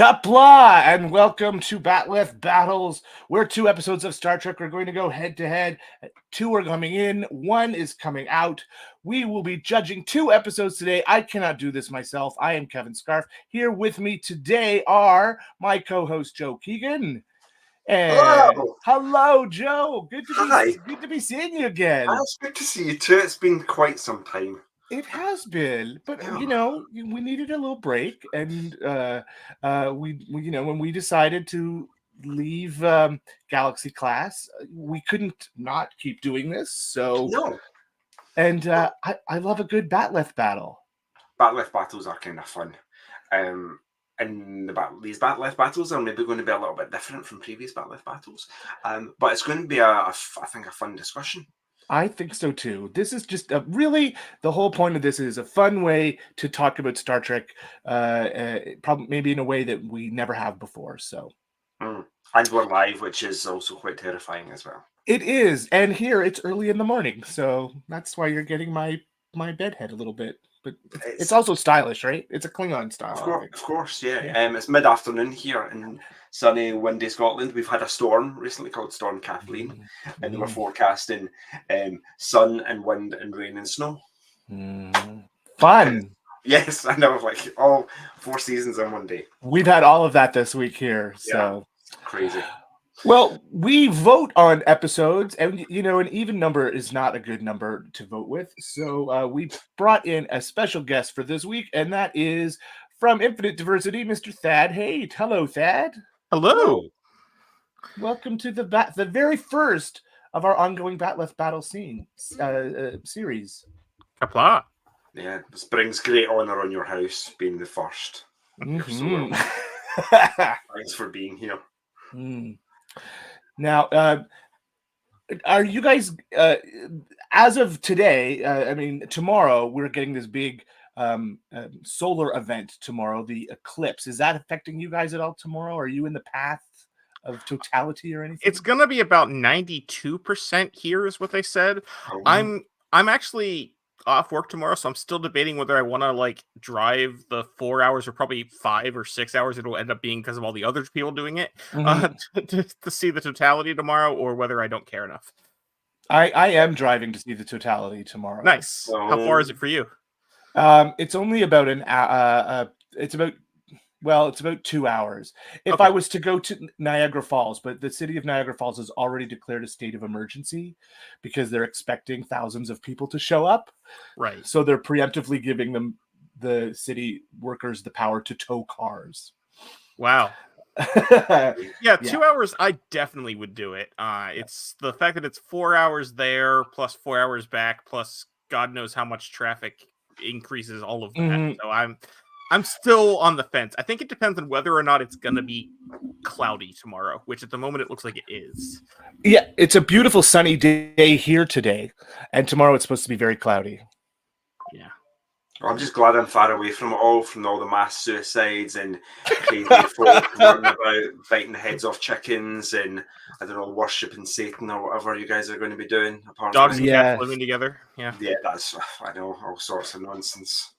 Kapla, and welcome to Batleth Battles. We're 2 episodes of Star Trek. We're going to go head to head. 2 are coming in, 1 is coming out. We will be judging 2 episodes today. I cannot do this myself. I am Kevin Scarf. Here with me today are my co-host Joe Keegan. And hello Joe. Good to be seeing you again. It's good to see you too. It's been quite some time. It has been, but we needed a little break, and when we decided to leave Galaxy Class, we couldn't not keep doing this. So no, and I love a good Batleth battle. Batleth battles are kind of fun, and these Batleth battles are maybe going to be a little bit different from previous Batleth battles, but it's going to be I think a fun discussion. I think so too. This is just really the whole point of this is a fun way to talk about Star Trek, probably maybe in a way that we never have before. So, and we're live, which is also quite terrifying as well. It is, and here it's early in the morning, so that's why you're getting my bedhead a little bit. But it's also stylish, right? It's a Klingon style. Of course, yeah. It's mid-afternoon here in sunny, windy Scotland. We've had a storm recently called Storm Kathleen, and we're forecasting sun and wind and rain and snow. Fun. Yes, I know, like all 4 seasons in one day. We've had all of that this week here, so crazy. Well, we vote on episodes, and an even number is not a good number to vote with. So we brought in a special guest for this week, and that is from Infinite Diversity, Mr. Thad Haight. Hello, Thad. Hello. Welcome to the very first of our ongoing Batleth Battle series. Kapla. Yeah, this brings great honor on your house, being the first. Mm-hmm. Thanks for being here. Now, are you guys, as of today, tomorrow, we're getting this big solar event tomorrow, the eclipse. Is that affecting you guys at all tomorrow? Are you in the path of totality or anything? It's going to be about 92% here is what they said. I'm actually off work tomorrow, so I'm still debating whether I want to drive the 4 hours or probably 5 or 6 hours it'll end up being because of all the other people doing it to see the totality tomorrow, or whether I don't care enough. I am driving to see the totality tomorrow. Nice. How far is it for you? It's only about it's about 2 hours. If I was to go to Niagara Falls, but the city of Niagara Falls has already declared a state of emergency because they're expecting thousands of people to show up. Right. So they're preemptively giving the city workers the power to tow cars. Wow. Yeah, 2 hours, I definitely would do it. It's the fact that it's 4 hours there plus 4 hours back plus God knows how much traffic increases all of that. Mm-hmm. So I'm still on the fence. I think it depends on whether or not it's going to be cloudy tomorrow, which at the moment it looks like it is. Yeah, it's a beautiful sunny day here today, and tomorrow it's supposed to be very cloudy. Yeah. Well, I'm just glad I'm far away from all the mass suicides and crazy folk running about biting the heads off chickens and, I don't know, worshipping Satan or whatever you guys are going to be doing. Dogs and cats living together. Yeah. Yeah, I know, all sorts of nonsense.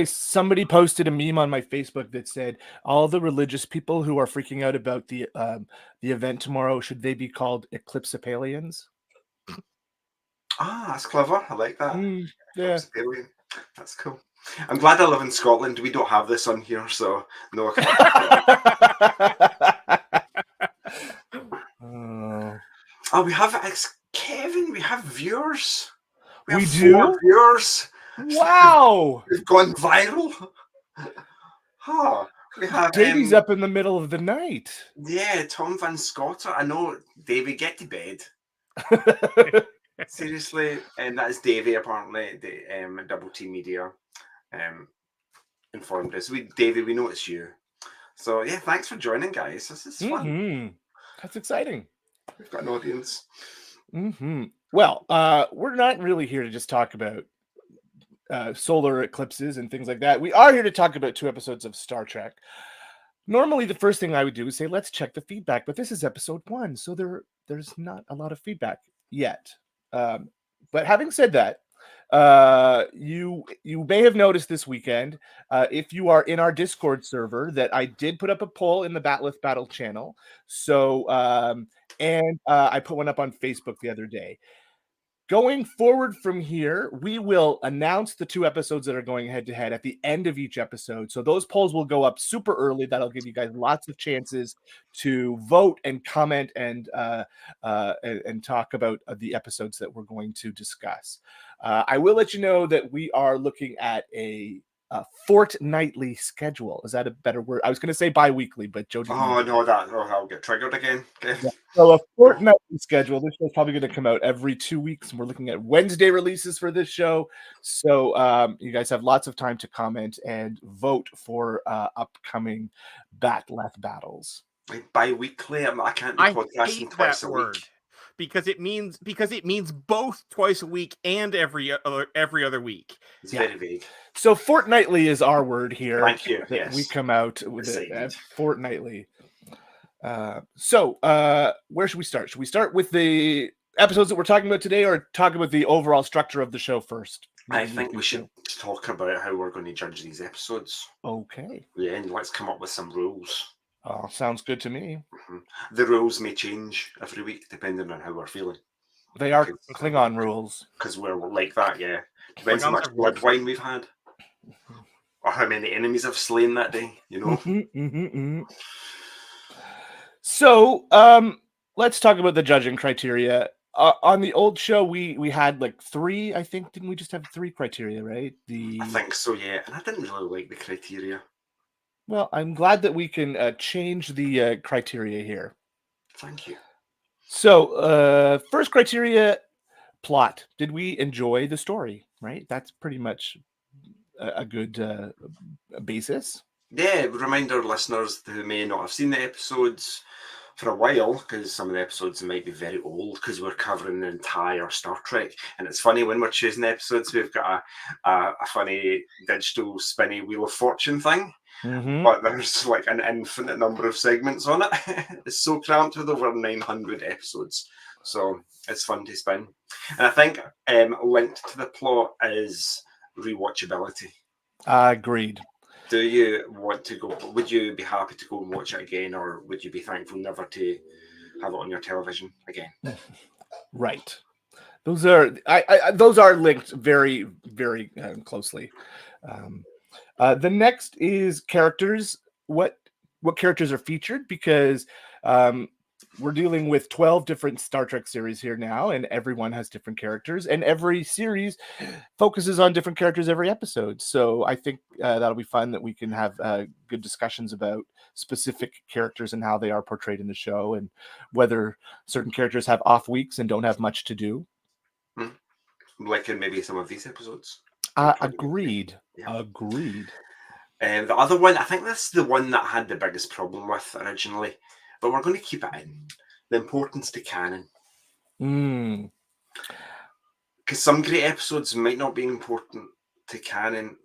Somebody posted a meme on my Facebook that said all the religious people who are freaking out about the event tomorrow, should they be called Eclipsipalians? That's clever. I like that. Yeah, that's cool. I'm glad I live in Scotland. We don't have this on here, so no. We have Kevin. We have viewers. We do 4 viewers. Wow, we've gone viral. We have Davey's up in the middle of the night. Yeah, Tom Van Scotter. I know, Davey, get to bed. Seriously, and that is Davey. Apparently, the Double T Media informed us. Davey, we know it's you. So yeah, thanks for joining, guys. This is fun. That's exciting. We've got an audience. Well, we're not really here to just talk about solar eclipses and things like that. We are here to talk about 2 episodes of Star Trek. Normally, the first thing I would do is say, let's check the feedback, but this is episode 1, so there's not a lot of feedback yet. But having said that, you may have noticed this weekend, if you are in our Discord server, that I did put up a poll in the Batleth Battle channel. So, and I put one up on Facebook the other day. Going forward from here, we will announce the 2 episodes that are going head to head at the end of each episode. So those polls will go up super early. That'll give you guys lots of chances to vote and comment and talk about the episodes that we're going to discuss. I will let you know that we are looking at a fortnightly schedule. Is that a better word? I was going to say bi-weekly, but Joe didn't. Oh no, I'll get triggered again. Okay. Yeah. So a fortnightly schedule. This show's probably going to come out every 2 weeks, and we're looking at Wednesday releases for this show. So you guys have lots of time to comment and vote for upcoming Batleth battles. Like bi-weekly, I can't be I podcasting hate twice that a word week. because it means both twice a week and every other week. It's Yeah. very vague. So fortnightly is our word here. Thank you. That Yes. we come out with it Decided. fortnightly. So where should we start? Should we start with the episodes that we're talking about today, or talk about the overall structure of the show first? I think we should talk about how we're going to judge these episodes. Okay. Yeah, and let's come up with some rules. Oh, sounds good to me. The rules may change every week depending on how we're feeling. They are Klingon rules. Because we're like that, yeah. Depends how Klingons much are blood rules. wine we've had. Or how many enemies I've slain that day, you know? So, let's talk about the judging criteria. On the old show, we had like 3, I think. Didn't we just have 3 criteria, right? I think so, yeah. And I didn't really like the criteria. Well, I'm glad that we can change the criteria here. Thank you. So, first criteria, plot. Did we enjoy the story, right? That's pretty much a good basis. Yeah, remind our listeners who may not have seen the episodes for a while, because some of the episodes might be very old, because we're covering the entire Star Trek. And it's funny, when we're choosing episodes, we've got a funny digital spinny Wheel of Fortune thing. Mm-hmm. But there's like an infinite number of segments on it. It's so cramped with over 900 episodes. So it's fun to spin. And I think linked to the plot is rewatchability. Agreed. Do you want to go? Would you be happy to go and watch it again, or would you be thankful never to have it on your television again? Right. Those are linked very, very closely. The next is characters. What characters are featured? Because we're dealing with 12 different Star Trek series here now, and everyone has different characters, and every series focuses on different characters every episode. So I think that'll be fun, that we can have good discussions about specific characters and how they are portrayed in the show, and whether certain characters have off weeks and don't have much to do. Like in maybe some of these episodes. Agreed. Yeah. Agreed. And the other one, I think that's the one that I had the biggest problem with originally, but we're going to keep it in. The importance to canon. Because some great episodes might not be important to canon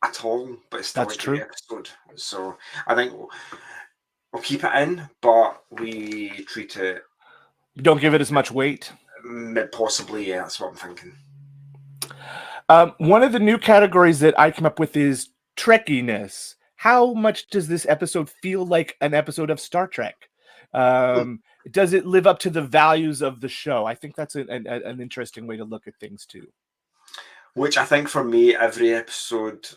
at all, but it's still That's a great true. episode. So I think we'll keep it in, but we treat it Don't give it as much weight. possibly, yeah, that's what I'm thinking. One of the new categories that I came up with is Trekkiness. How much does this episode feel like an episode of Star Trek? Does it live up to the values of the show? I think that's an interesting way to look at things too. Which I think for me, every episode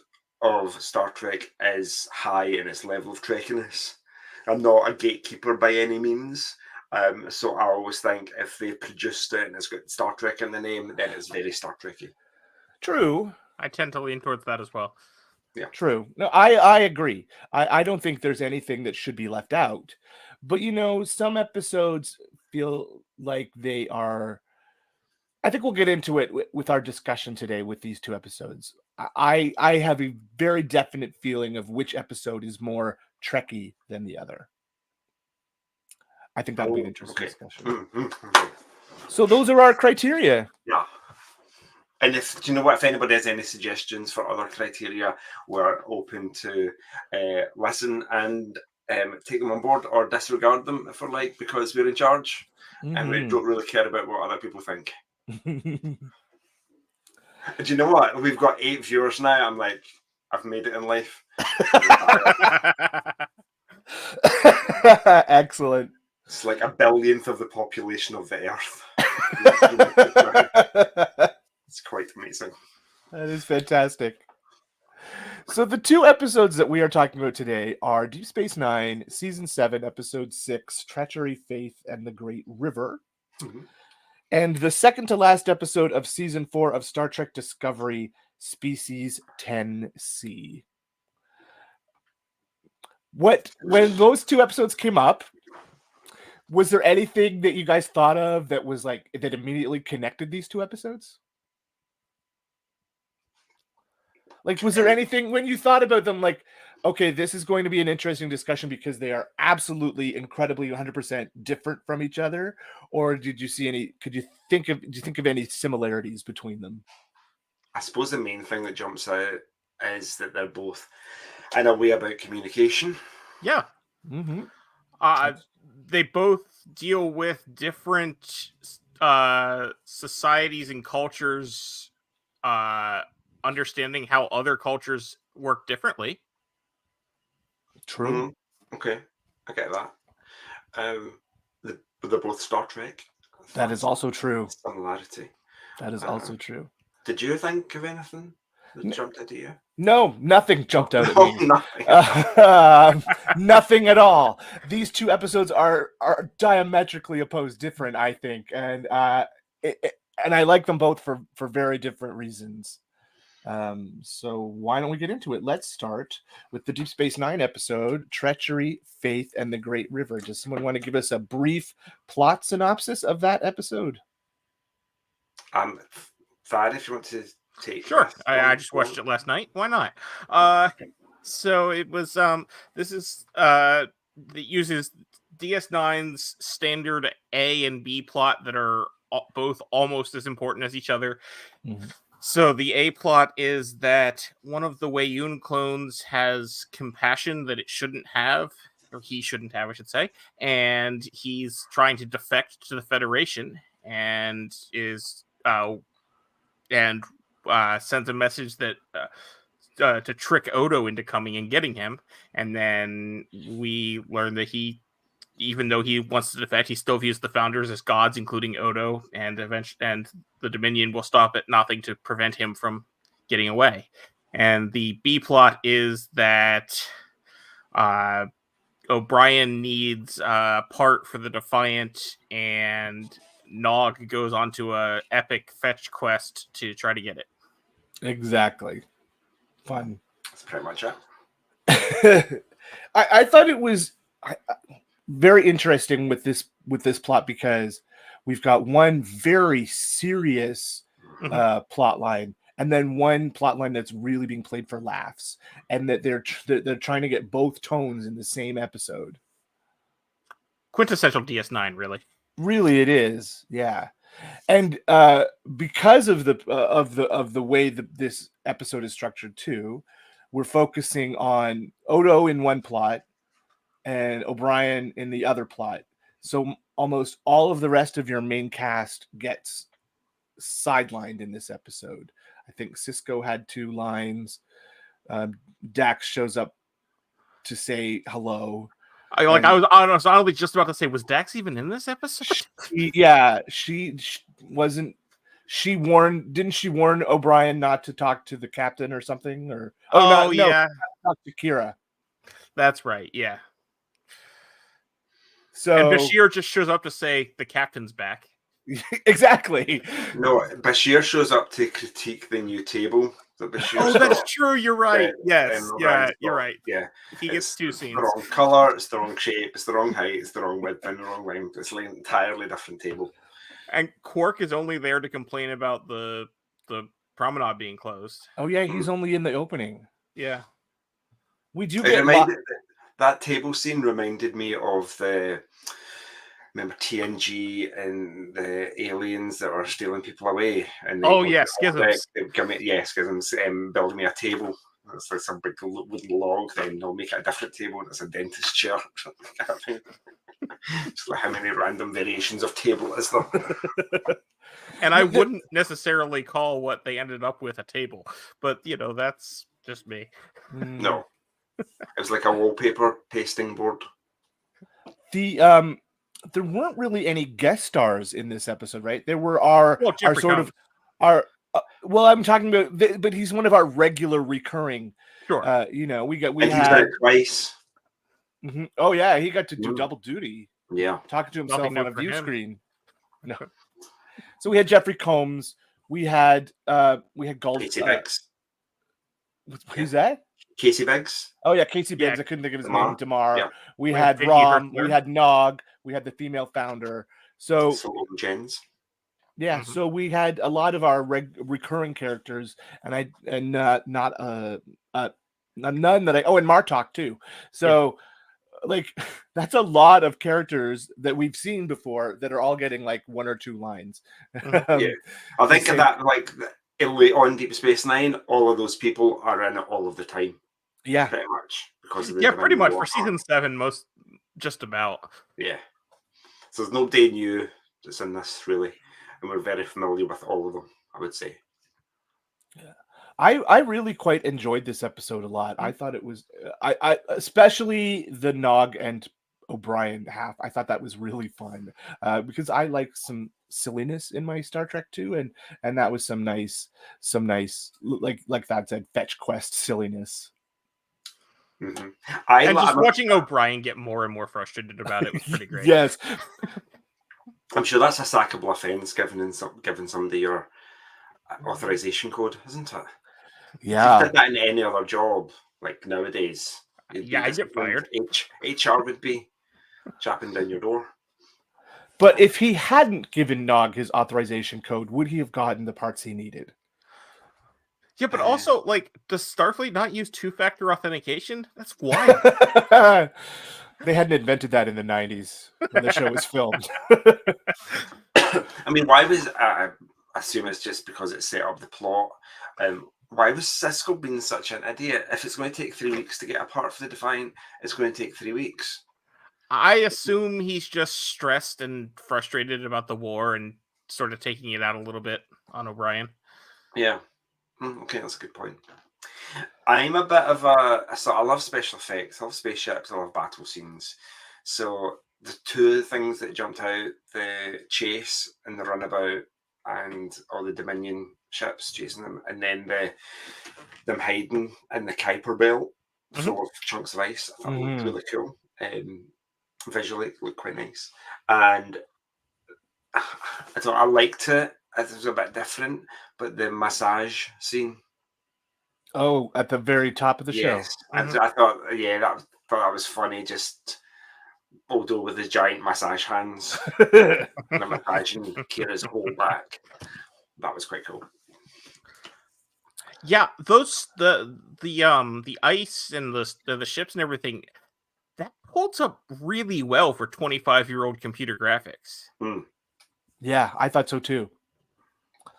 of Star Trek is high in its level of Trekkiness. I'm not a gatekeeper by any means. So I always think if they produced it and it's got Star Trek in the name, then it's very Star Trekky. True. I tend to lean towards that as well. Yeah. True. No, I agree. I don't think there's anything that should be left out. But, you know, some episodes feel like they are... I think we'll get into it with our discussion today with these 2 episodes. I have a very definite feeling of which episode is more Trekky than the other. I think that'll be an interesting discussion. So those are our criteria. Yeah. And do you know what? If anybody has any suggestions for other criteria, we're open to listen and take them on board or disregard them if we're like, because we're in charge and we don't really care about what other people think. Do you know what? We've got 8 viewers now. I'm like, I've made it in life. Excellent. It's like a billionth of the population of the Earth. It's quite amazing. That is fantastic. So the 2 episodes that we are talking about today are Deep Space Nine, Season 7, Episode 6, Treachery, Faith, and the Great River. Mm-hmm. And the second to last episode of Season 4 of Star Trek Discovery, Species 10C. When those 2 episodes came up, was there anything that you guys thought of that was like that immediately connected these 2 episodes? Like, was there anything when you thought about them, like, okay, this is going to be an interesting discussion because they are absolutely, incredibly, 100% different from each other? Or did you see any? Do you think of any similarities between them? I suppose the main thing that jumps out is that they're both in a way about communication. Yeah. Mm-hmm. They both deal with different societies and cultures, understanding how other cultures work differently. True. Mm-hmm. Okay, I get that. They're both Star Trek. That is also true. Similarity. That is also true. Did you think of anything that jumped out at you? No, nothing jumped out at me. Nothing. Nothing at all. These 2 episodes are diametrically opposed, different, I think, and and I like them both for very different reasons. So why don't we get into it? Let's start with the Deep Space Nine episode, Treachery, Faith, and the Great River. Does someone want to give us a brief plot synopsis of that episode? Thad, if you want to take. Sure. I just watched it last night. Why not? So it was this is it uses DS9's standard A and B plot that are both almost as important as each other. Mm-hmm. So the A plot is that one of the Wayun clones has compassion that it shouldn't have, or he shouldn't have, I should say, and he's trying to defect to the Federation and is sends a message that to trick Odo into coming and getting him, and then we learn that he, even though he wants to defect, he still views the founders as gods, including Odo, and the Dominion will stop at nothing to prevent him from getting away. And the B plot is that O'Brien needs a part for the Defiant, and Nog goes onto a epic fetch quest to try to get it. Exactly. Fun. That's pretty much it. I thought it was very interesting with this plot because we've got one very serious plot line, and then one plot line that's really being played for laughs, and that they're trying to get both tones in the same episode. Quintessential DS9, really. Really, it is, yeah. And because of the way this episode is structured too, we're focusing on Odo in one plot and O'Brien in the other plot. So almost all of the rest of your main cast gets sidelined in this episode. I think Sisko had 2 lines. Dax shows up to say hello. I was honestly just about to say, was Dax even in this episode? She wasn't. Didn't she warn O'Brien not to talk to the captain or something? Or not talk to Kira. That's right. Yeah. So and Bashir just shows up to say the captain's back. Exactly. No, Bashir shows up to critique the new table that Bashir. That's true. You're right. Yes. You're right. Yeah. He gets 2 scenes. The wrong color. It's the wrong shape. It's the wrong height. It's the wrong width and the wrong length. It's like an entirely different table. And Quark is only there to complain about the promenade being closed. Oh yeah, he's only in the opening. Yeah. We do that table scene reminded me of remember TNG and the aliens that are stealing people away. And schisms. Schisms. Building me a table. It's like some big wooden log. Then they'll make it a different table, and it's a dentist chair. Just like how many random variations of table is there? And I wouldn't necessarily call what they ended up with a table, but that's just me. No, it was like a wallpaper pasting board. There weren't really any guest stars in this episode, right? There were our Jeffrey sort Combs. of our. Well, I'm talking about, but he's one of our regular recurring. Sure. We And he's had done it twice. Oh yeah, he got to do Mm. double duty. Yeah, Talking to himself Nothing on new a for view him. screen. No. So we had Jeffrey Combs. We had Gold. Casey Biggs. Who's that? Casey Biggs. Oh yeah, Casey Biggs. Yeah. I couldn't think of his Damar. name. Damar. Yeah. We We had had Vinny Rom. Hertzler. We had Nog. We had the female founder. So Salome Jens. yeah, Mhm. so we had a lot of our recurring characters, and none that and Martok too. So like that's a lot of characters that we've seen before that are all getting like one or two lines. Mhm. Yeah. I think same- of that like on Deep Space Nine, all of those people are in it all of the time, Yeah. pretty much. Because of the Yeah, pretty Dominion much War for season 7, most just about. Yeah. So there's nobody new that's in this really. And we're very familiar with all of them, I would say. I really quite enjoyed this episode a lot. I thought it was I especially the Nog and O'Brien half. I thought that was really fun because I like some silliness in my Star Trek too, and that was some nice like that said fetch quest silliness. Mm-hmm. And just watching O'Brien get more and more frustrated about it was pretty great. Yes, I'm sure that's a sackable offence giving somebody your authorization code, isn't it? If you yeah. did that in any other job, like nowadays, you'd be Yeah, I'd get disciplined. fired. HR would be chapping down your door. But if he hadn't given Nog his authorization code, would he have gotten the parts he needed? Yeah, but also, like, does Starfleet not use two-factor authentication? That's wild. They hadn't invented that in the 90s when the show was filmed. I mean, why was I assume it's just because it set up the plot? Why was Cisco being such an idiot? If it's going to take 3 weeks to get a part for the Defiant, it's going to take 3 weeks. I assume he's just stressed and frustrated about the war and sort of taking it out a little bit on O'Brien. Yeah. Okay, that's a good point. I'm a bit of so I love special effects. I love spaceships. I love battle scenes. So the two things that jumped out, the chase and the runabout and all the Dominion ships chasing them, and then them hiding in the Kuiper Belt full of chunks of ice. I thought it looked really cool. Visually, it looked quite nice. And I liked it. It was a bit different, but the massage scene. Oh, at the very top of the show. I thought, thought that was funny. Just Odo with his giant massage hands, and I'm massaging Kira's whole back. That was quite cool. Yeah, those the ice and the ships and everything that holds up really well for 25-year-old computer graphics. Yeah, I thought so too.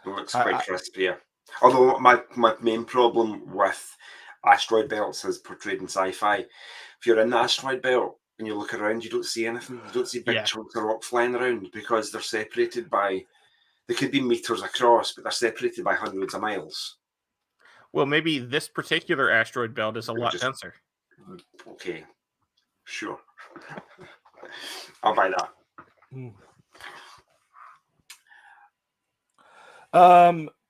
It looks quite crisp, yeah. Although my main problem with asteroid belts as portrayed in sci-fi, if you're in the asteroid belt and you look around, you don't see anything. You don't see big chunks of rock flying around because they're separated by, they could be meters across, but they're separated by hundreds of miles. Well, maybe this particular asteroid belt is a lot denser. Okay, sure. I'll buy that.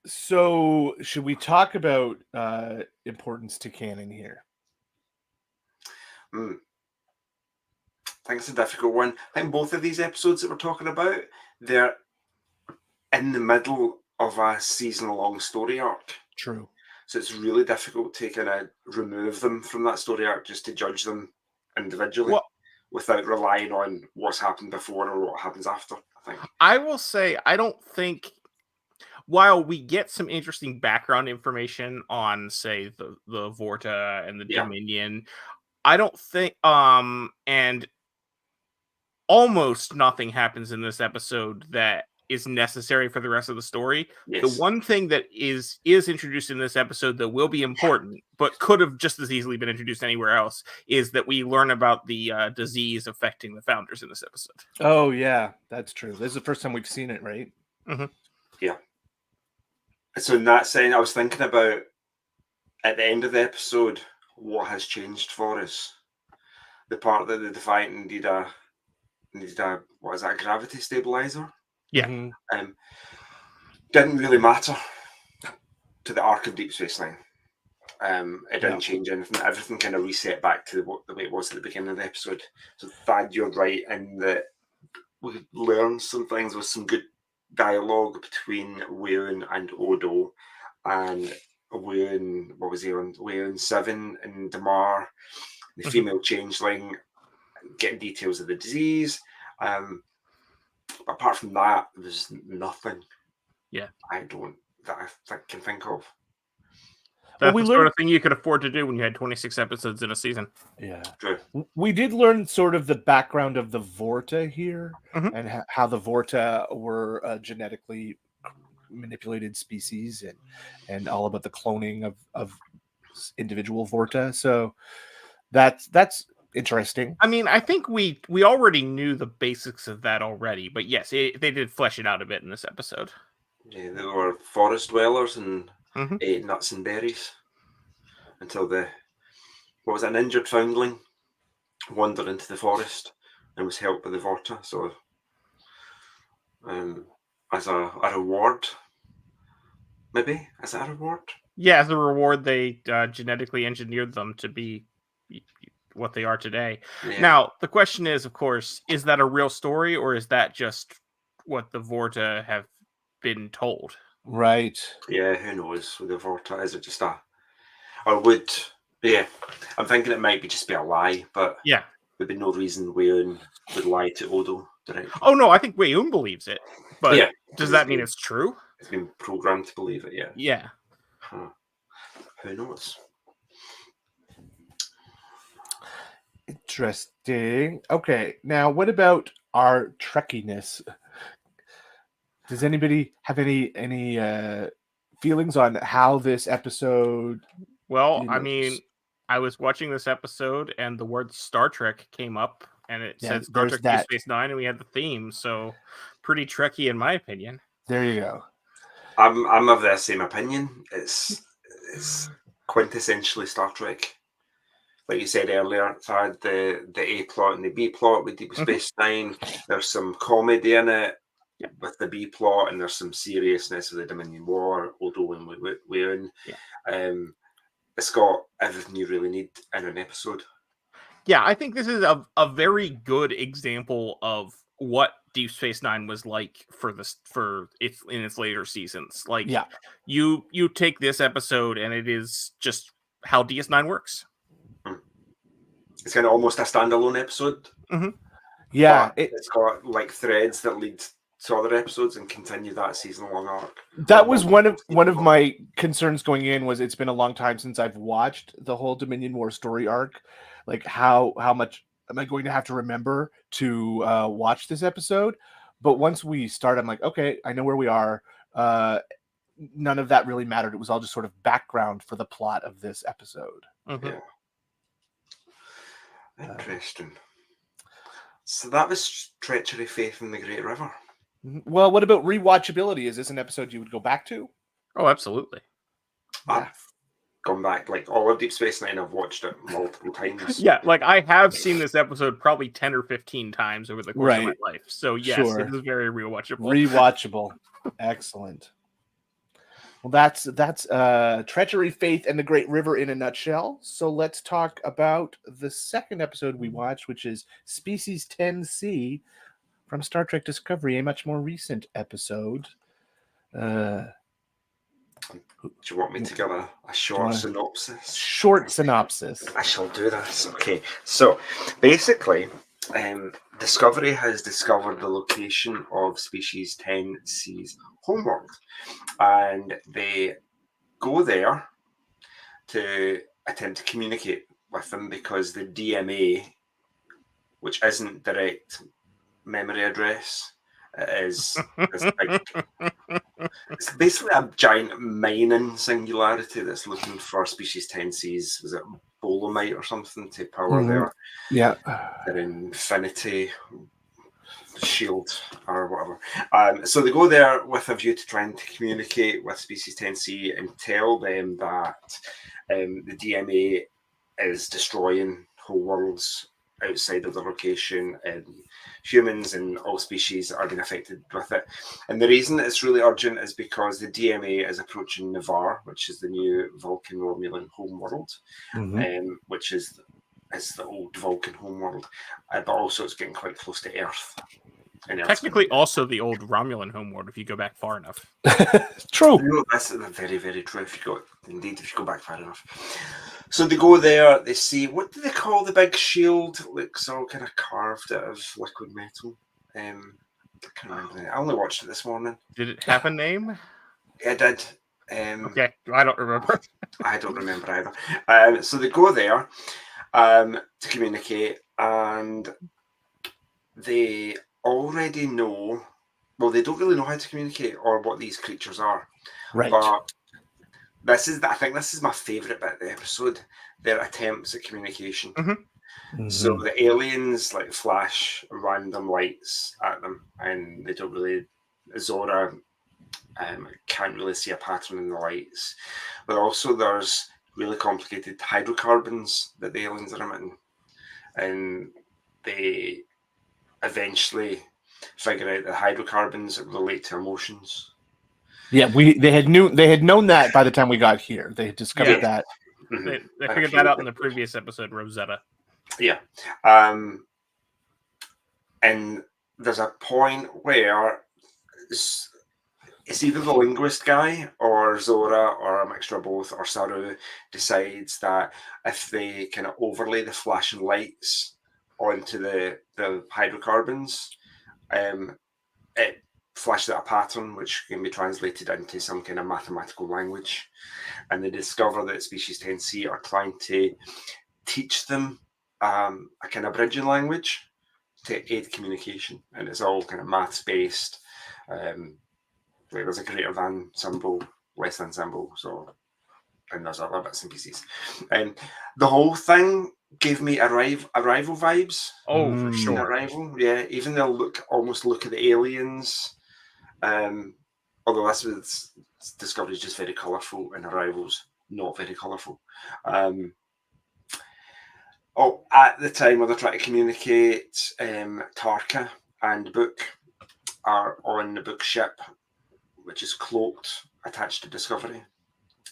So should we talk about importance to canon here? I think it's a difficult one. I think both of these episodes that we're talking about, they're in the middle of a season-long story arc. True. So it's really difficult to kind of remove them from that story arc just to judge them individually without relying on what's happened before or what happens after, I think. I will say, I don't think, while we get some interesting background information on, say, the Vorta and the Dominion, I don't think, and almost nothing happens in this episode that is necessary for the rest of the story. Yes. The one thing that is introduced in this episode that will be important, but could have just as easily been introduced anywhere else, is that we learn about the disease affecting the founders in this episode. Oh yeah, that's true. This is the first time we've seen it, right? So in that sense, I was thinking about at the end of the episode, what has changed for us? The part that the Defiant needed a what is that, a gravity stabilizer? Yeah. Mhm. Didn't really matter to the arc of Deep Space Nine. It didn't No. change anything. Everything kind of reset back to the way it was at the beginning of the episode. So Thad, you're right in that we learned some things with some good dialogue between Weyland and Odo, and Weyland, what was he on? Weyland 7 and Damar, the Mhm. female changeling, getting details of the disease. Apart from that, there's nothing. Yeah. That I can think of. That's we the sort learned- of thing you could afford to do when you had 26 episodes in a season. Yeah. True. We did learn sort of the background of the Vorta here, Mhm. and how the Vorta were genetically manipulated species, and all about the cloning of individual Vorta. So that's interesting. I mean, I think we already knew the basics of that already, but yes, they did flesh it out a bit in this episode. Yeah, they were forest dwellers and Mhm. ate nuts and berries until an injured foundling wandered into the forest and was helped by the Vorta. So, as a reward, maybe as a reward. Yeah, as a reward, they genetically engineered them to be what they are today. Yeah. Now, the question is, of course, is that a real story, or is that just what the Vorta have been told? Right. Yeah, who knows with the Vorta? Is it just or would? Yeah, I'm thinking it might just be a lie, but Yeah. there'd be no reason Weyland would lie to Odo directly. Oh no, I think Weyun believes it, but Yeah, does that mean it's true? It's been programmed to believe it. Yeah. Yeah. Huh. Who knows? Interesting. Okay, now what about our trekkiness? Does anybody have any feelings on how this episode? Well, You I know, mean, I was watching this episode and the word Star Trek came up and it Yeah, said Star there's Trek Deep that. Space Nine and we had the theme, so pretty Trekky in my opinion. There you go. I'm of the same opinion. It's quintessentially Star Trek. Like you said earlier, Thad, the A plot and the B plot with Deep Space Nine. There's some comedy in it with the B plot, and there's some seriousness with the Dominion War, Odo and Weyland. It's got everything you really need in an episode. Yeah, I think this is a very good example of what Deep Space Nine was like for its later seasons. Like, Yeah. you take this episode and it is just how DS9 works. It's kind of almost a standalone episode. Yeah, but it's got like threads that lead to other episodes and continue that season-long arc. that was one of my concerns going in. Was it's been a long time since I've watched the whole Dominion War story arc. Like, how much am I going to have to remember to watch this episode? But once we start, I'm like, okay, I know where we are. None of that really mattered. It was all just sort of background for the plot of this episode. Yeah. Interesting. So that was Treachery, Faith, and the Great River. Well, what about rewatchability? Is this an episode you would go back to? Oh, absolutely. I've gone back, like all of Deep Space Nine, I've watched it multiple times. Yeah, like I have seen this episode probably 10 or 15 times over the course of my Right. life. So yes, Sure. it is very rewatchable. Rewatchable. Excellent. Well, that's Treachery, Faith, and the Great River in a nutshell. So let's talk about the second episode we watched, which is Species 10C from Star Trek Discovery, a much more recent episode. Do you want me to give a short synopsis? Short synopsis. I shall do this. Okay, so basically, Discovery has discovered the location of Species 10C's homeworld, and they go there to attempt to communicate with them because the DMA, which isn't direct memory address, is it's basically a giant mining singularity that's looking for Species 10C's, was it Bolomite or something, to power their Yeah. infinity shield or whatever. So they go there with a view to trying to communicate with Species 10C and tell them that the DMA is destroying whole worlds outside of the location, and humans and all species are being affected with it. And the reason it's really urgent is because the DMA is approaching Navarre, which is the new Vulcan Romulan homeworld, which is the old Vulcan homeworld, but also it's getting quite close to Earth. And Technically, also the old Romulan homeworld if you go back far enough. True. No, that's very, very true. If you go back far enough. So they go there. They see, what do they call the big shield? It looks all kind of carved out of liquid metal. I can't remember. I only watched it this morning. Did it have a name? It did. Okay, I don't remember. I don't remember either. So they go there to communicate, and they already know. Well, they don't really know how to communicate or what these creatures are. Right. But I think this is my favourite bit of the episode. Their attempts at communication. So the aliens like flash random lights at them, and they don't really. Zora can't really see a pattern in the lights, but also there's really complicated hydrocarbons that the aliens are emitting, and they eventually figure out that hydrocarbons relate to emotions. Yeah, they had known that by the time we got here. They had discovered that. They figured that out in the previous episode, Rosetta. Yeah. And there's a point where it's either the linguist guy or Zora or a mixture of both, or Saru decides that if they kind of overlay the flashing lights onto the hydrocarbons, it flashes out a pattern which can be translated into some kind of mathematical language. And they discover that Species 10C are trying to teach them a kind of bridging language to aid communication. And it's all kind of maths based. There's a greater than symbol, less than symbol, so, and there's other bits and pieces. And the whole thing gave me Arrival vibes. Oh, for sure. Arrival, yeah. Even they'll almost look at the aliens. Although this Discovery is just very colourful, and Arrival's not very colourful. At the time when they're trying to communicate, Tarka and Book are on the Book ship, which is cloaked, attached to Discovery.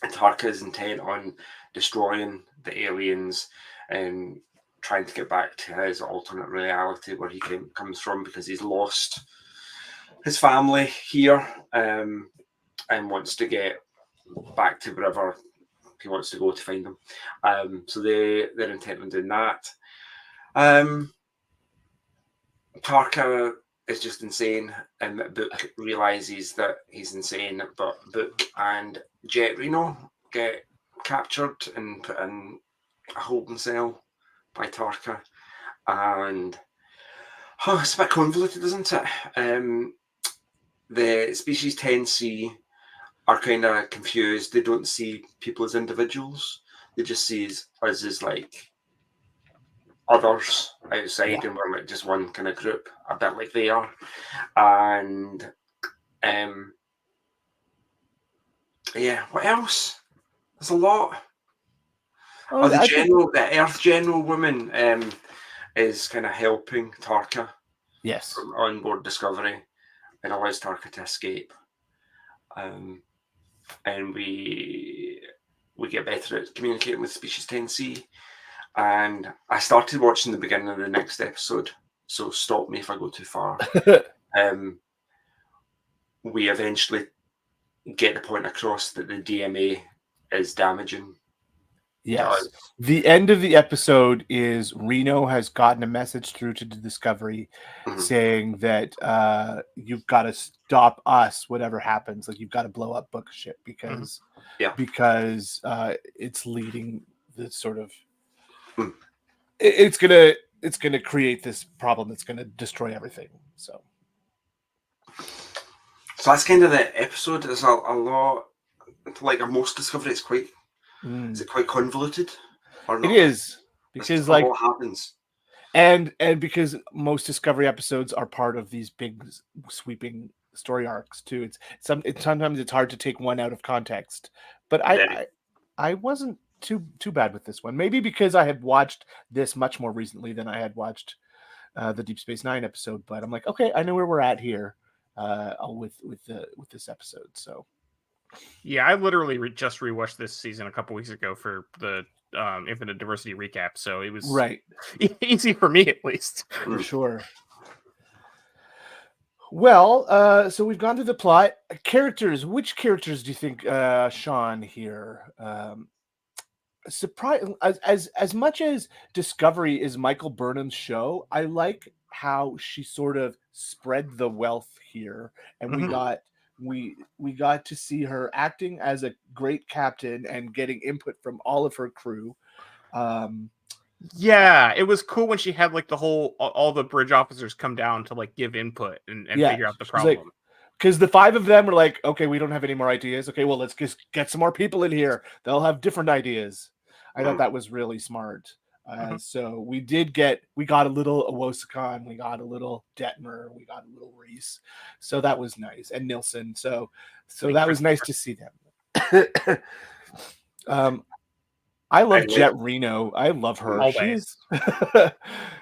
And Tarka is intent on destroying the aliens and trying to get back to his alternate reality where he comes from, because he's lost his family here, and wants to get back to wherever he wants to go to find them. So they're intent on doing that. Tarka is just insane, and Book realizes that he's insane, but Book and Jet Reno get captured and put in a holding cell by Tarka, and it's a bit convoluted, isn't it? The Species 10C are kind of confused. They don't see people as individuals. They just see us as like others outside, and we're like just one kind of group, a bit like they are. And what else? There's a lot. The Earth General woman is kind of helping Tarka. Yes. On board Discovery, and allows Tarka to escape. And we get better at communicating with Species 10C. And I started watching the beginning of the next episode, so stop me if I go too far. We eventually get the point across that the DMA is damaging. Yes. The end of the episode is Reno has gotten a message through to the Discovery saying that you've got to stop us, whatever happens. Like, you've got to blow up Book ship because it's leading the sort of it's gonna create this problem that's gonna destroy everything. So that's kind of the episode. There's a lot, like most Discovery. It's quite. Is it quite convoluted? Or not? It is, because like what happens. And because most Discovery episodes are part of these big sweeping story arcs too. Sometimes it's hard to take one out of context. But Very. I wasn't too bad with this one. Maybe because I had watched this much more recently than I had watched the Deep Space Nine episode. But I'm like, okay, I know where we're at here with this episode. So Yeah, I literally just rewatched this season a couple weeks ago for the Infinite Diversity recap, so it was right, easy for me at least. for sure. Well, so we've gone through the plot. Characters. Which characters do you think, Sean, here? Surprise as much as Discovery is Michael Burnham's show, I like how she sort of spread the wealth here, and Mhm. we got to see her acting as a great captain and getting input from all of her crew. Um, Yeah, it was cool when she had like the whole all the bridge officers come down to like give input and yeah, figure out the she's like, problem. because the five of them were like, okay, we don't have any more ideas. Okay, well, let's just get some more people in here. They'll have different ideas. I thought that was really smart. Mhm. So we got a little Awosakan, we got a little Detmer, we got a little Reese. So that was nice. And Nilsson. So Thank that you. was nice to see them. I love And Jet Reno. I love her. Always.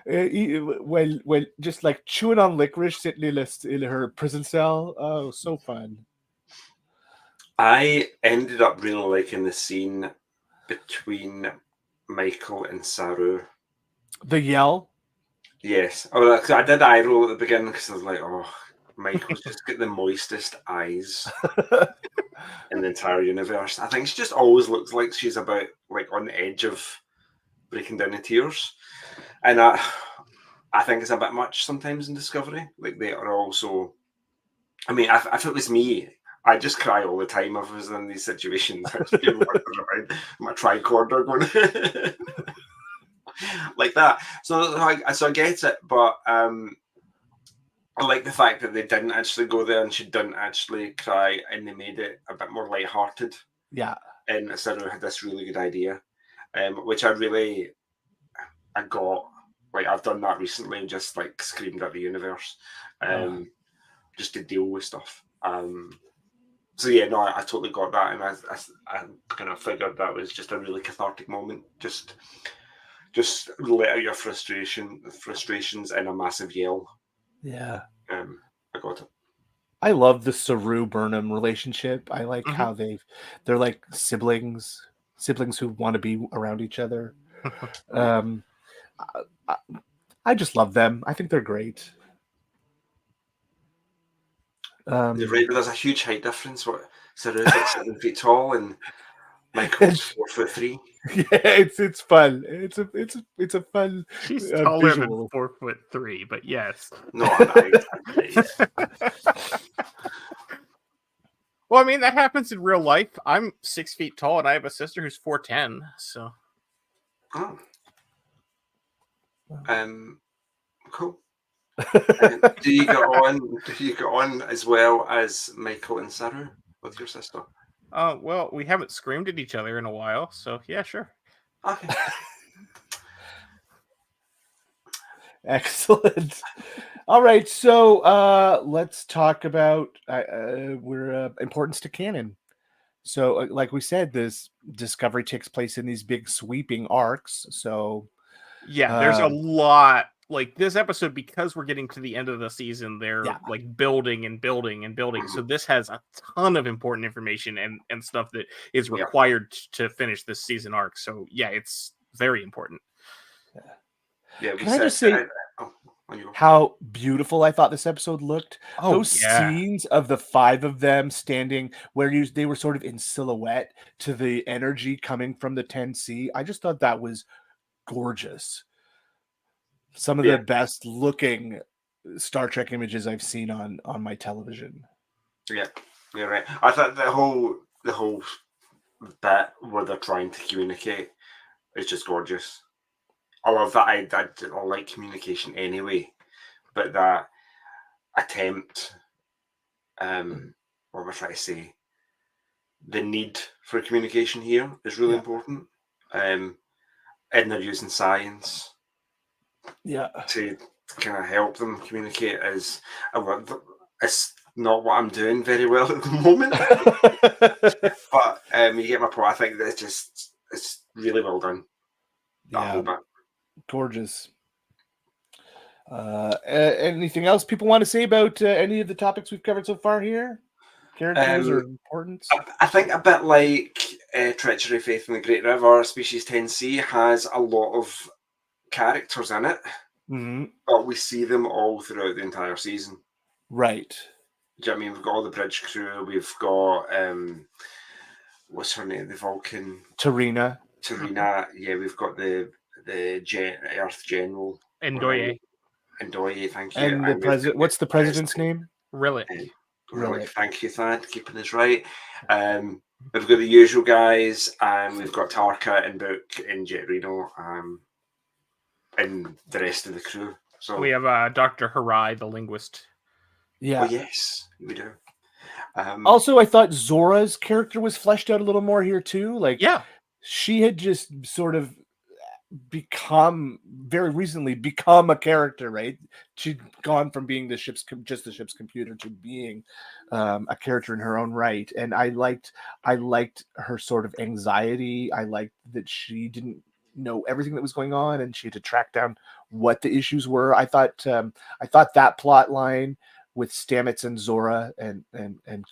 Well, just like chewing on licorice sitting in her prison cell. Oh, so fun. I ended up really liking the scene between Michael and Saru. The yell. Yes. Oh, 'cause I did eye roll at the beginning because I was like, oh, Michael's just got the moistest eyes in the entire universe. I think she just always looks like she's about like on the edge of breaking down in tears. And I think it's a bit much sometimes in Discovery. Like they are also, I mean, if it was me, I just cry all the time if I was in these situations. I'd just be wandering around my tricorder going like that. So I get it, but I like the fact that they didn't actually go there and she didn't actually cry, and they made it a bit more lighthearted. Yeah. And Sarah had this really good idea, which I got. Like I've done that recently and just like screamed at the universe, just to deal with stuff. So yeah, no, I totally got that, and I kind of figured that was just a really cathartic moment. Just let out your frustrations in a massive yell. Yeah. I got it. I love the Saru Burnham relationship. I like Mhm. how they're like siblings who want to be around each other. Um, I just love them. I think they're great. You're right, but there's a huge height difference. What Saru's like 7 feet tall, and Michael's 4'3". Yeah, it's fun. It's a fun She's taller visual. than 4'3", but yes. No, I Well, I mean that happens in real life. I'm 6 feet tall, and I have a sister who's 4'10". So, oh. Cool. Do you get on as well as Michael and Saru with your sister? well, we haven't screamed at each other in a while, so yeah, sure. Okay. Excellent. All right, so let's talk about importance to canon. So, like we said, this Discovery takes place in these big sweeping arcs. So, Yeah, there's a lot. Like this episode, because we're getting to the end of the season, they're like building and building and building. So this has a ton of important information and stuff that is required to finish this season arc. So yeah, it's very important. Yeah. Can I just say how beautiful I thought this episode looked? Those scenes of the five of them standing where they were sort of in silhouette to the energy coming from the 10C. I just thought that was gorgeous. Some of the best looking Star Trek images I've seen on my television. Yeah, you're right. I thought the whole bit where they're trying to communicate is just gorgeous. I love that. I like communication anyway, but that attempt, what am I trying to say? The need for communication here is really important. And they're using science Yeah. to kind of help them communicate is it's not what I'm doing very well at the moment. But you get my point. I think that it's really well done. That whole bit. Gorgeous. Anything else people want to say about any of the topics we've covered so far here? Characters or importance? I think a bit like Treachery, Faith in the Great River, Species 10C has a lot of characters in it, but we see them all throughout the entire season. Right. Do you know what I mean? We've got all the bridge crew. We've got what's her name? The Vulcan. Tarina. Yeah, we've got the Earth General. Ndoye. Ndoye, thank you. And the president. What's the president's name? Rillick. Rillick, thank you, Thad, keeping us right. We've got the usual guys, and we've got Tarka and Book and Jet Reno, and the rest of the crew. So we have Dr. Harai, the linguist. Yeah. Oh, yes, we do. Also, I thought Zora's character was fleshed out a little more here too. Like, she had just sort of very recently become a character, right? She'd gone from being just the ship's computer to being a character in her own right. And I liked her sort of anxiety. I liked that she didn't know everything that was going on, and she had to track down what the issues were. I thought that plot line with Stamets and Zora and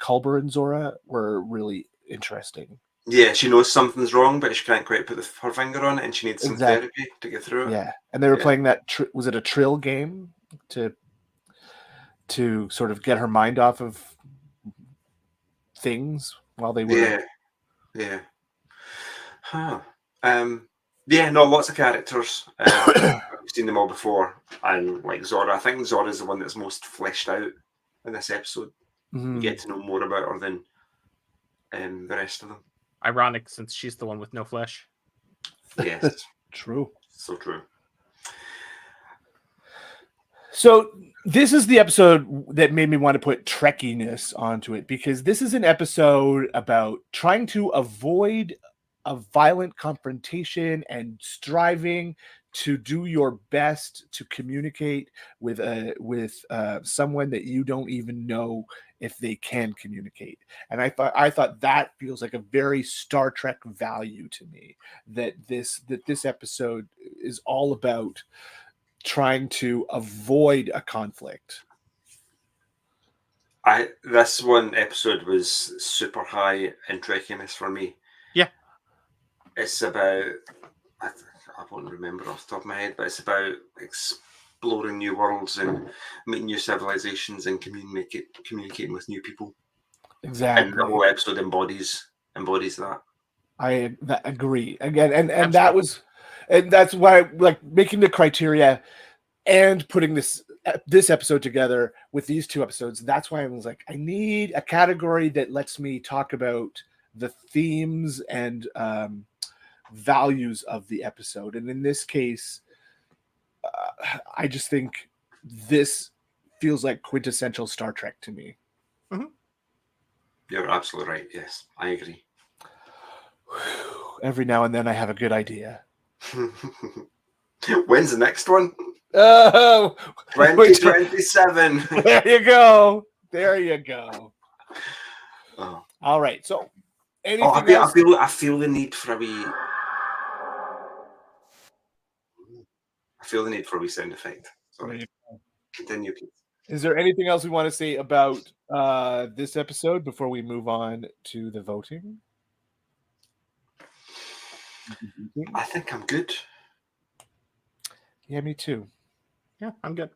Culber and Zora were really interesting. Yeah, she knows something's wrong, but she can't quite put her finger on it, and she needs some therapy to get through it. Yeah, and they were playing that. Was it a Trill game to sort of get her mind off of things while they were? Yeah. Huh. Yeah. No, lots of characters. We've seen them all before, and like Zora, I think Zora's the one that's most fleshed out in this episode. You get to know more about her than the rest of them. Ironic, since she's the one with no flesh. Yes. True. So true. So this is the episode that made me want to put Trekkiness onto it, because this is an episode about trying to avoid a violent confrontation and striving to do your best to communicate with someone that you don't even know if they can communicate. And I thought that feels like a very Star Trek value to me, that this episode is all about trying to avoid a conflict. This one episode was super high in Trekkiness for me. Yeah. It's about, I won't remember off the top of my head, but it's about exploring new worlds and meeting new civilizations and communicating with new people. Exactly. And the whole episode embodies that. I agree again, and that was, and that's why, like, making the criteria and putting this episode together with these two episodes. That's why I was like, I need a category that lets me talk about the themes and values of the episode. And in this case, I just think this feels like quintessential Star Trek to me. You're absolutely right. Yes, I agree. Every now and then I have a good idea. When's the next one? Oh, 2027. There you go. Oh. All right. So, anything else? I feel the need for a wee. I feel the need for a wee sound effect. Sorry. Continue, please. Is there anything else we want to say about this episode before we move on to the voting? I think I'm good. Yeah, me too. Yeah, I'm good.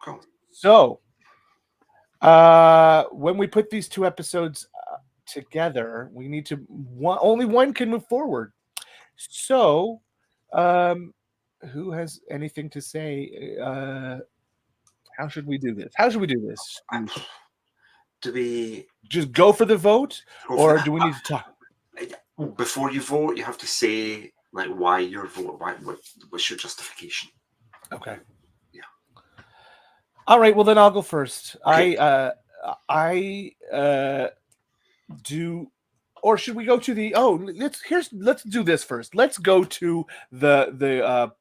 Cool. So, when we put these two episodes together, we need to only one can move forward. So, who has anything to say? How should we do this? Do we just go for the vote, or do we need to talk? Before you vote, you have to say like why your vote. What's your justification? Okay. Yeah. All right. Well, then I'll go first. Okay. I do, or should we go to the? Let's do this first. Let's go to the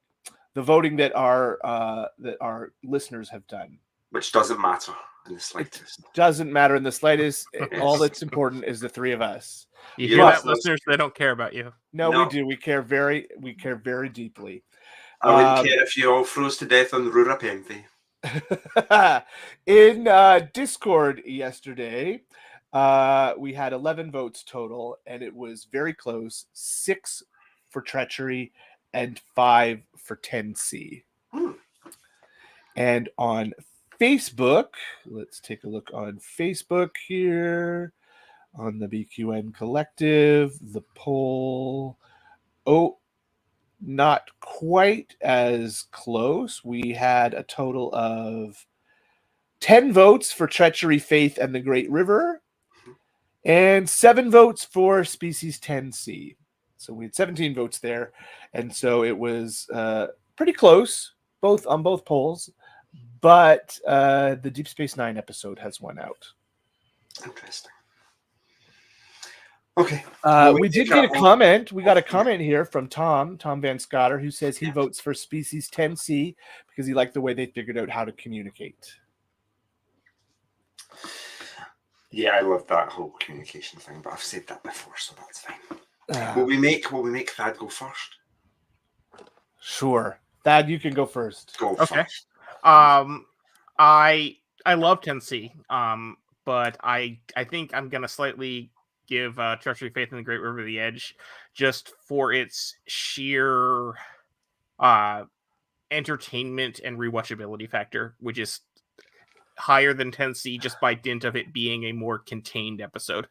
the voting that our listeners have done. Which doesn't matter in the slightest. Doesn't matter in the slightest. Yes. All that's important is the three of us. You Yeah, hear that, that's- listeners? They don't care about you. No, No. we do. We care very deeply. I wouldn't care if you all froze to death on Rura Penthi. In Discord yesterday, we had 11 votes total, and it was very close. 6 for treachery and 5 for 10C. And on Facebook, let's take a look on Facebook here on the BQN Collective. The poll, not quite as close. We had a total of 10 votes for Treachery, Faith, and the Great River, and 7 votes for Species 10C. So we had 17 votes there, and so it was pretty close, on both polls. But the Deep Space Nine episode has won out. Interesting. Okay. We did get a comment. We got a comment here from Tom Van Scotter, who says he votes for Species 10C because he liked the way they figured out how to communicate. Yeah, I love that whole communication thing, but I've said that before, so that's fine. Will we make Thad go first? Sure. Thad, you can go first. Go Okay. first. I love 10C, but I think I'm gonna slightly give Treachery, Faith, and the Great River the edge, just for its sheer entertainment and rewatchability factor, which is higher than 10C just by dint of it being a more contained episode.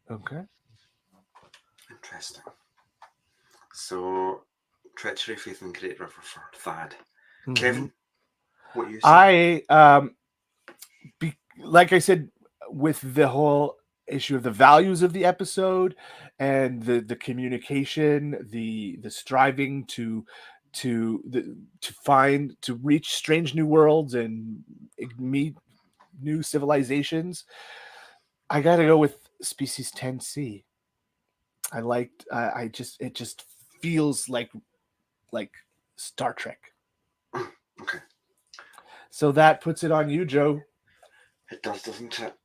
Okay. Interesting. So, Treachery, Faith, and Great River for Thad. Mm-hmm. Kevin, what you say? Like I said, with the whole issue of the values of the episode and the communication, the striving to reach strange new worlds and meet new civilizations, I gotta go with Species 10C. I liked. It just feels like Star Trek. Okay. So that puts it on you, Joe. It does, doesn't it?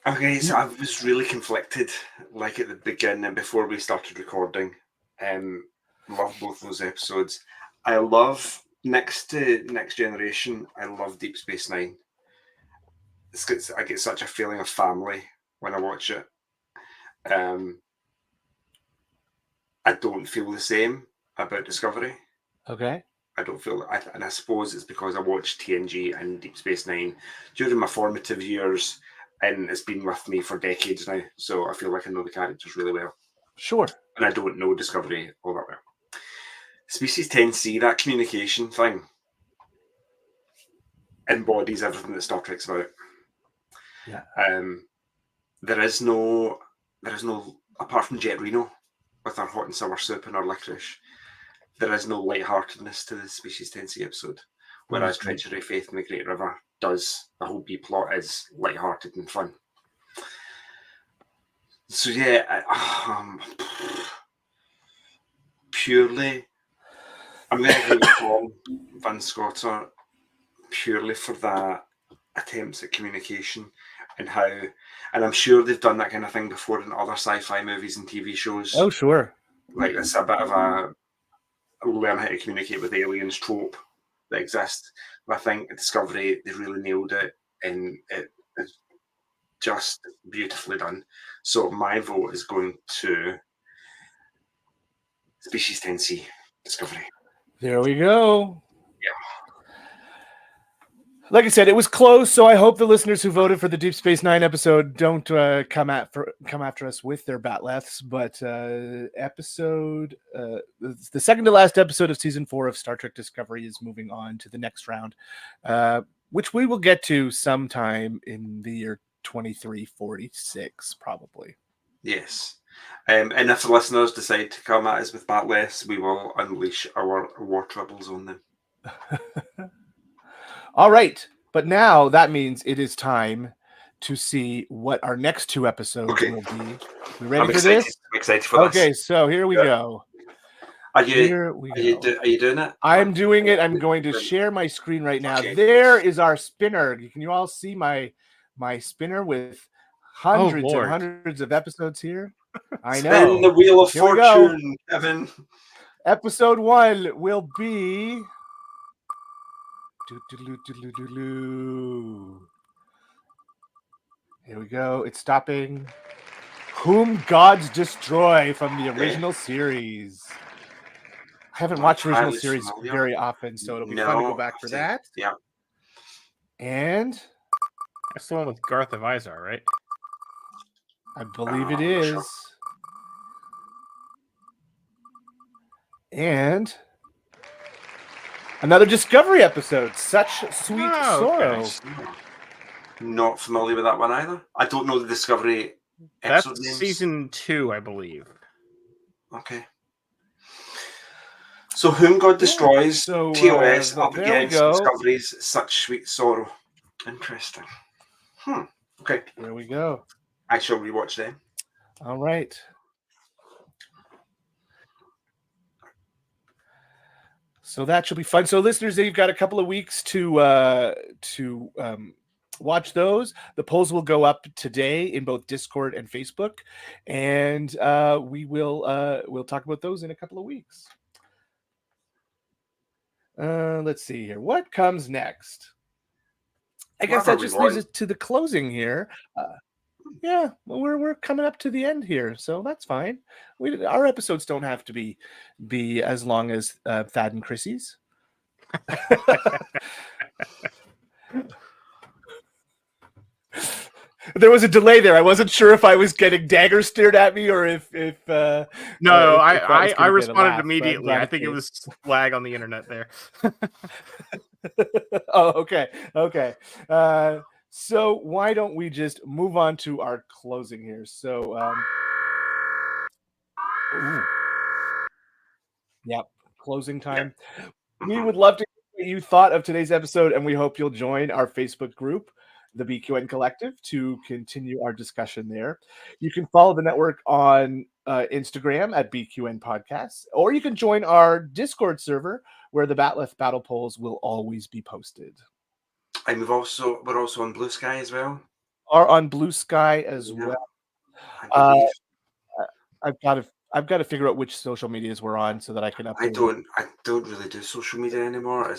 Okay, so I was really conflicted, like at the beginning before we started recording. Love both those episodes. I love next to Next Generation. I love Deep Space Nine. I get such a feeling of family when I watch it. I don't feel the same about Discovery. Okay. I don't feel, and I suppose it's because I watched TNG and Deep Space Nine during my formative years, and it's been with me for decades now. So I feel like I know the characters really well. Sure. And I don't know Discovery all that well. Species 10C, that communication thing, embodies everything that Star Trek's about. Yeah. There is no, apart from Jet Reno with our hot and sour soup and our licorice, there is no lightheartedness to the Species 10C episode. Whereas Treachery, Faith, and the Great River does. The whole B plot is lighthearted and fun. So yeah, purely, I'm going to go with Tom Van Scotter purely for that attempts at communication and how, and I'm sure they've done that kind of thing before in other sci-fi movies and TV shows. Oh, sure. Like it's a bit of a learn how to communicate with aliens trope that exists. But I think at Discovery, they really nailed it, and it is just beautifully done. So my vote is going to Species 10C, Discovery. There we go. Yeah. Like I said, it was close, so I hope the listeners who voted for the Deep Space Nine episode don't come after us with their batleths. But the second to last episode of season 4 of Star Trek Discovery is moving on to the next round, which we will get to sometime in the year 2346, probably. Yes. And if the listeners decide to come at us with batleths, we will unleash our war troubles on them. All right, but now that means it is time to see what our next 2 episodes will be. We ready for this? I'm excited for this. Okay, so here we go. Are you Here we are you, go. are you doing it? I'm doing it. I'm going to share my screen right now. Okay. There is our spinner. Can you all see my spinner with hundreds and Lord. hundreds of episodes here? I Spin know. the wheel of Here we go. fortune, Kevin. Episode 1 will be. Here we go. It's stopping. Whom Gods Destroy from the original series. I haven't watched original Entirely series familiar. very often, so it'll be fun to go back for that. Yeah. And That's the one with Garth of Izar, right? I believe it I'm not sure. is. And another Discovery episode. Such Sweet Oh, okay. Sorrow. Not familiar with that one either. I don't know the Discovery That's episode names. season 2, I believe. Okay. So Whom God Destroys, so, TOS up there we against go. Discovery's Such Sweet Sorrow. Interesting. Okay. Here we go. I shall rewatch them. All right. So that should be fun. So listeners, you've got a couple of weeks to watch those. The polls will go up today in both Discord and Facebook, and we'll talk about those in a couple of weeks. Let's see here. What comes next? I guess that just leaves us to the closing here. Yeah, well, we're coming up to the end here, so that's fine. Our episodes don't have to be as long as Thad and Chrissy's. There was a delay there. I wasn't sure if I was getting daggers stared at me or if No, I I responded immediately. I think it was lag on the internet there. Oh, okay. So why don't we just move on to our closing here? So, yep, closing time. We would love to hear what you thought of today's episode, and we hope you'll join our Facebook group, the BQN Collective, to continue our discussion there. You can follow the network on Instagram at BQN Podcasts, or you can join our Discord server where the Batleth Battle Polls will always be posted. And we're also on Blue Sky as well. Are on Blue Sky as well. I've got to figure out which social medias we're on so that I can update. I don't really do social media anymore.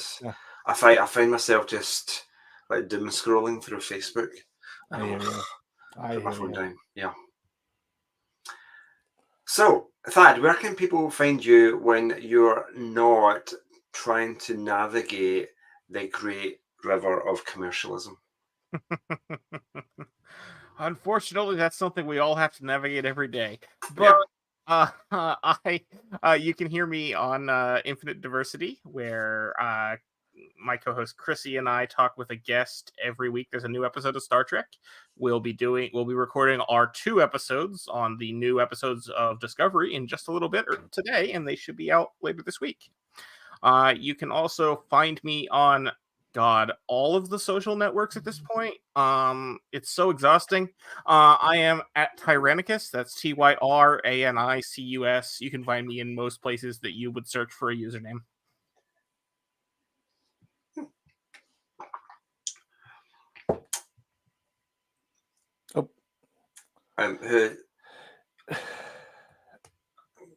I find myself just like doom scrolling through Facebook. I hear you. Put my phone down. Yeah. So, Thad, where can people find you when you're not trying to navigate the great river of commercialism? Unfortunately, that's something we all have to navigate every day. But you can hear me on Infinite Diversity, where my co-host Chrissy and I talk with a guest every week. There's a new episode of Star Trek. We'll be recording our 2 episodes on the new episodes of Discovery in just a little bit today, and they should be out later this week. You can also find me on all of the social networks at this point. It's so exhausting. I am at Tyrannicus. That's TYRANICUS. You can find me in most places that you would search for a username.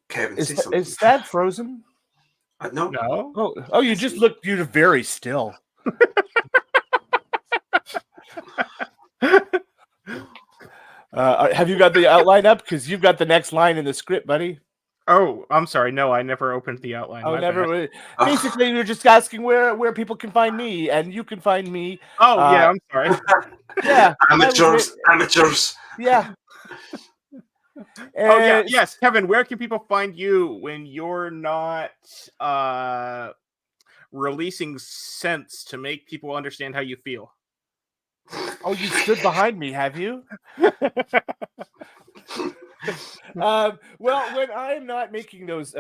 Kevin, is that frozen? No. Oh, you just looked. You're very still. Have you got the outline up? Because you've got the next line in the script, buddy. Oh, I'm sorry. No, I never opened the outline. Oh, never. Basically, you're just asking where people can find me, and you can find me. Oh, yeah. I'm sorry. Yeah. Amateurs. Yeah. Yes, Kevin. Where can people find you when you're not releasing sense to make people understand how you feel? Oh, you stood behind me, have you? Well, when I'm not making those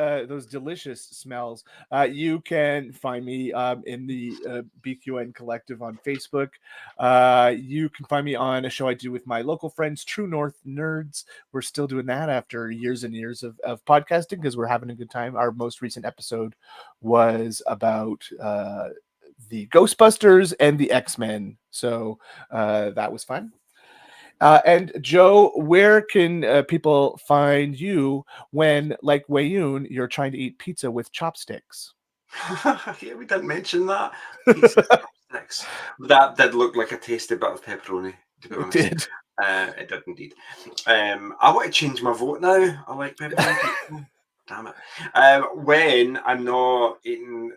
delicious smells, you can find me in the BQN Collective on Facebook. You can find me on a show I do with my local friends, True North Nerds. We're still doing that after years and years of podcasting because we're having a good time. Our most recent episode was about the Ghostbusters and the X-Men, so that was fun. And Joe, where can people find you when, like Wayun, you're trying to eat pizza with chopsticks? Yeah, we didn't mention that. Pizza chopsticks. That did look like a tasty bit of pepperoni, to be It honest. did. It did indeed. I want to change my vote now. I like pepperoni pizza. Damn it. When I'm not eating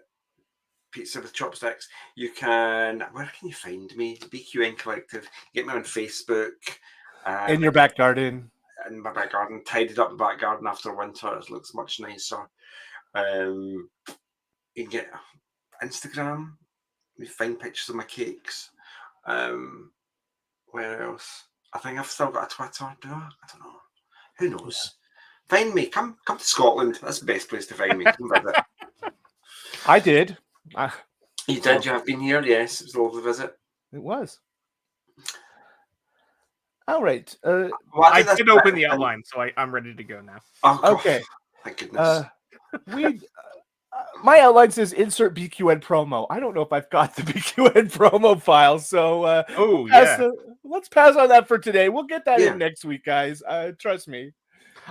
pizza with chopsticks, you can. Where can you find me? BQN Collective. Get me on Facebook. In your back garden. In my back garden, tidied up the back garden after winter. It looks much nicer. You can get Instagram. You find pictures of my cakes. Where else? I think I've still got a Twitter. Do I? I don't know. Who knows? Find me. Come to Scotland. That's the best place to find me. Come visit. I did. You did. You have been here. Yes, it was a lovely visit. It was. All right. I did open the outline, so I'm ready to go now. Oh, okay. Thank goodness. My outline says insert BQN promo. I don't know if I've got the BQN promo file, so let's pass on that for today. We'll get that in next week, guys. Trust me.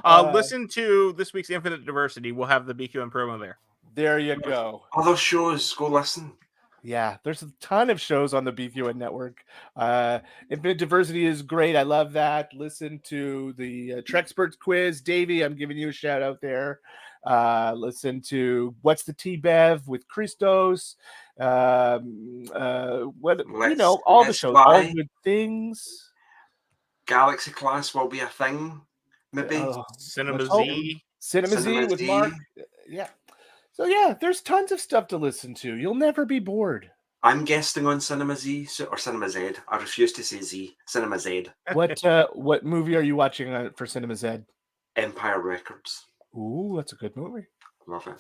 Listen to this week's Infinite Diversity. We'll have the BQN promo there. There you go. Other shows, go listen. Yeah, there's a ton of shows on the BQN network. Infinite Diversity is great. I love that. Listen to the Trexperts quiz. Davey, I'm giving you a shout out there. Listen to What's the T-Bev with Christos. All the shows, All Good Things. Galaxy Class will be a thing, maybe. Cinema Z. Cinema Z with Mark. Yeah. So yeah, there's tons of stuff to listen to. You'll never be bored. I'm guesting on Cinema Z or Cinema Z. I refuse to say Z. Cinema Z. What movie are you watching for Cinema Z? Empire Records. Ooh, that's a good movie. Love it.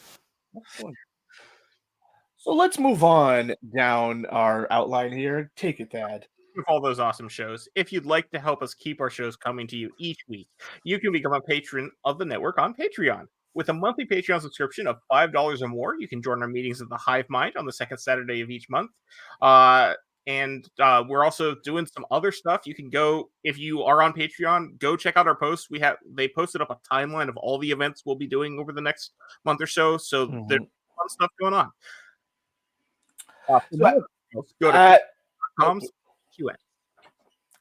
So let's move on down our outline here. Take it, Thad. With all those awesome shows. If you'd like to help us keep our shows coming to you each week, you can become a patron of the network on Patreon. With a monthly Patreon subscription of $5 or more, you can join our meetings at the Hive Mind on the second Saturday of each month. And we're also doing some other stuff. You can go, if you are on Patreon, go check out our posts. They posted up a timeline of all the events we'll be doing over the next month or so. So there's fun stuff going on. Go to QN.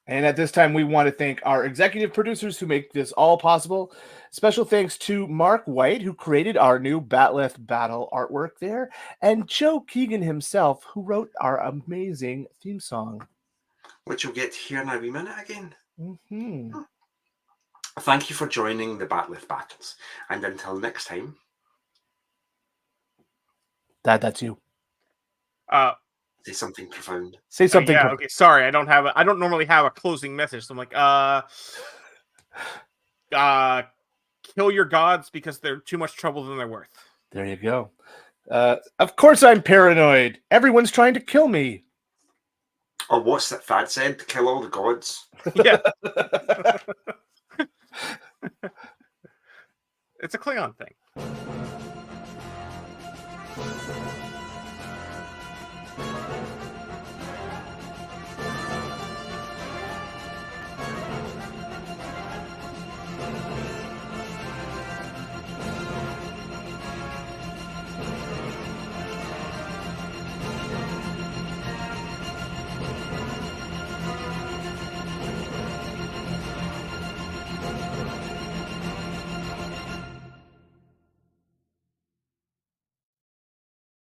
And at this time, we want to thank our executive producers who make this all possible. Special thanks to Mark White, who created our new Batleth Battle artwork there, and Joe Keegan himself, who wrote our amazing theme song. Which you'll get to hear in a wee minute again. Mm-hmm. Thank you for joining the Batleth Battles. And until next time. That's you. Say something profound. Say something. Okay. Sorry, I don't normally have a closing message. So I'm like, kill your gods because they're too much trouble than they're worth. There you go. Of course I'm paranoid. Everyone's trying to kill me. Or what's that Thad said? To kill all the gods. Yeah. It's a Klingon thing.